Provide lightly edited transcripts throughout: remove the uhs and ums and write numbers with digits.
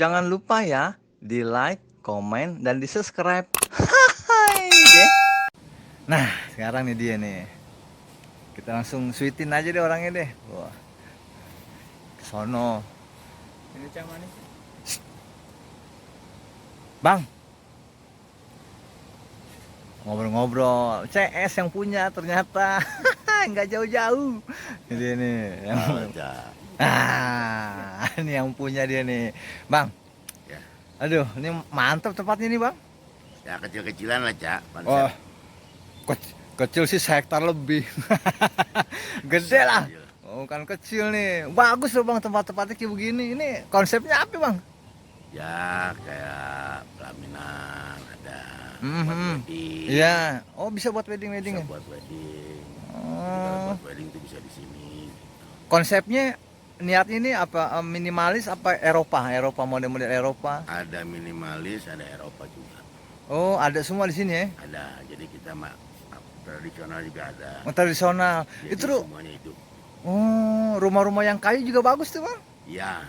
Jangan lupa ya di like, komen, dan di subscribe. Hai deh. Nah sekarang nih dia nih. Kita langsung sweetin aja deh orangnya deh. Wah, sono. Ini cuman nih. Bang, ngobrol-ngobrol. CS yang punya ternyata. Nggak jauh-jauh. Ini nih yang ini yang punya dia nih. Bang, Ya, aduh, ini mantap tempatnya nih, Bang. ya kecil-kecilan lah, Cak. Wah, Konsep. kecil sih sehektar lebih. Gede lah. Kecil. Oh, kan kecil nih. Bagus loh, Bang, tempat-tempatnya kayak begini. Ini konsepnya apa, Bang? Ya, kayak pelaminan ada buat Mhm. wedding. Iya. Oh, bisa buat Bisa wedding-wedding ya? buat wedding. Jadi kalau Oh. buat wedding itu bisa di sini. Konsepnya niatnya ini apa minimalis apa Eropa? Eropa model-model Eropa. Ada minimalis, ada Eropa juga. Oh, ada semua di sini ya. Ada. Jadi kita tradisional juga ada. Oh, tradisional. Jadi Itu tuh, semuanya itu. oh, rumah-rumah yang kayu juga bagus tuh, Bang. Ya,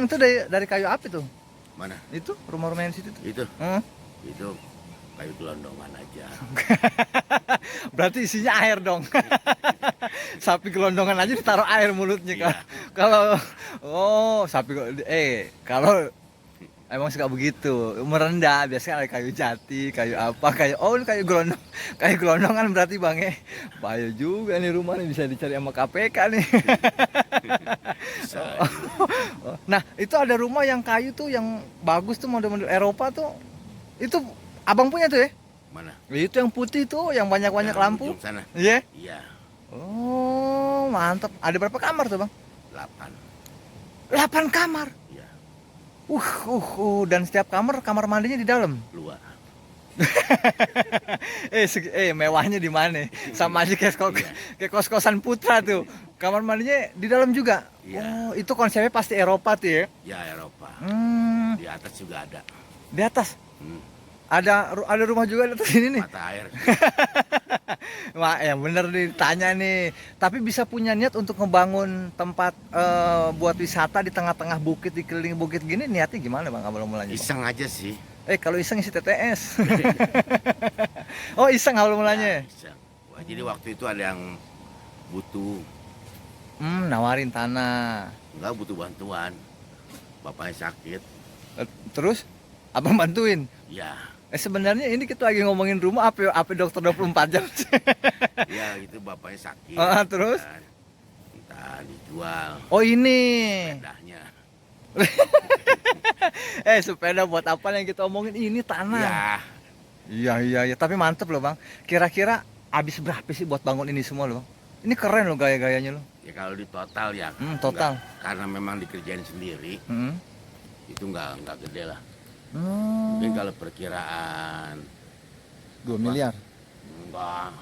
Itu dari kayu api tuh. mana? Itu rumah-rumah yang situ tuh. Itu. Hmm. Itu kayu gelondongan aja. Berarti isinya air dong. Sapi gelondongan aja ditaruh air mulutnya kan. Iya. Kalau oh, kalau emang suka begitu, merendah biasanya ada kayu jati, kayu apa, ini kayu gelondongan berarti Bang ya. Bahaya juga nih rumah nih bisa dicari sama KPK nih. Bisa. Nah, itu ada rumah yang kayu tuh yang bagus tuh model-model Eropa tuh. Itu Abang punya tuh ya? Mana? Itu yang putih tuh, yang banyak-banyak Yang lampu. ujung sana. Iya. Iya, Oh, mantap. Ada berapa kamar tuh, Bang? 8. 8 kamar. Iya, Dan setiap kamar mandinya di dalam. luar. Mewahnya di mana? Sama aja Iya. kayak kos-kosan Putra tuh. Kamar mandinya di dalam juga. Iya. Oh, itu konsepnya pasti Eropa tuh ya. Ya, Eropa. Hmm, Di atas juga ada. di atas Hmm, ada rumah juga di atas ini nih. mata air. Wah, yang bener nih tanya nih. Tapi bisa punya niat untuk ngebangun tempat buat wisata di tengah-tengah bukit, di keliling bukit gini, niatnya gimana Bang awal mulanya, Bang? Iseng aja sih. Kalau iseng isi TTS. Oh, iseng awal Ya, mulanya. iseng. Wah, jadi waktu itu ada yang butuh, Nawarin tanah. enggak butuh bantuan. Bapaknya sakit. Terus Abang bantuin. Ya, Sebenarnya ini kita lagi ngomongin rumah apa dokter 24 jam. ya itu bapaknya sakit. Terus? Dan entah dijual Oh, ini. sepedanya. Sepeda buat apa yang kita omongin ini tanah. Ya, Iya. Tapi mantep loh Bang. Kira-kira habis berapa sih buat bangun ini semua loh Bang? Ini keren loh gaya-gayanya loh. ya kalau di total ya. Total. Karena memang dikerjain sendiri, Hmm. itu enggak gede lah. Hmm. Mungkin kalau perkiraan 2 miliar, enggak,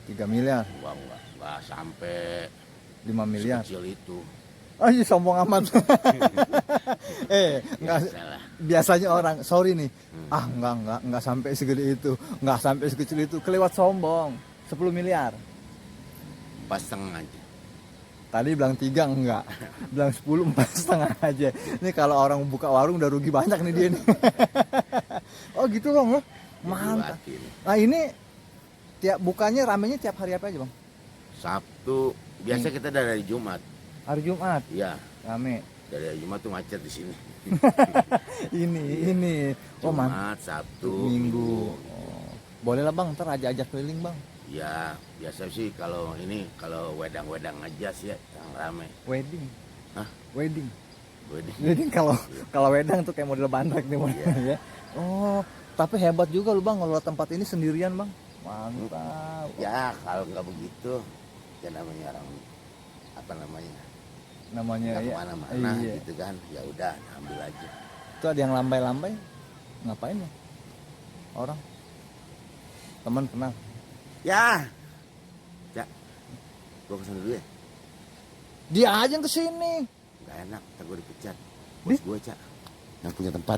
3 miliar, enggak sampai 5 miliar. sekecil itu. Oh iya, sombong amat. Enggak, Biasa lah. biasanya orang sorry nih. Enggak sampai segede itu, enggak sampai sekecil itu, kelewat sombong. 10 miliar. Pas setengah aja. Tadi bilang 3 enggak. Bilang 10 4,5 aja. Ini kalau orang buka warung udah rugi banyak nih dia nih. Oh gitu Bang ya. Mantap. Dibuatin. Nah, ini bukanya ramenya tiap hari apa aja Bang? Sabtu, biasa kita dari Jumat. Hari Jumat Iya, rame. dari hari Jumat tuh macet di sini. Ini. Oh, Jumat, Sabtu, Minggu. Oh. Boleh lah Bang, ntar ajak keliling Bang. Ya, biasa sih kalau wedang-wedang aja sih ya, yang rame. Wedding. Hah? Wedding. Wedding. Kalau wedang tuh kayak model bandrek nih Bang. Iya. Ya. Oh, tapi hebat juga lu Bang ngelola tempat ini sendirian Bang. Mantap. Ya, kalau nggak begitu, ya namanya orang apa namanya? Namanya Nggak ya. kemana-mana Iya. gitu kan. Ya udah, ambil aja. Itu ada yang lambai-lambai. Ngapain ya? Orang. Teman kenal. Ya, Cak, gua kesana dulu ya. Dia aja yang kesini. Nggak enak, ntar gua dipecat. Bos gua, Cak, yang punya tempat.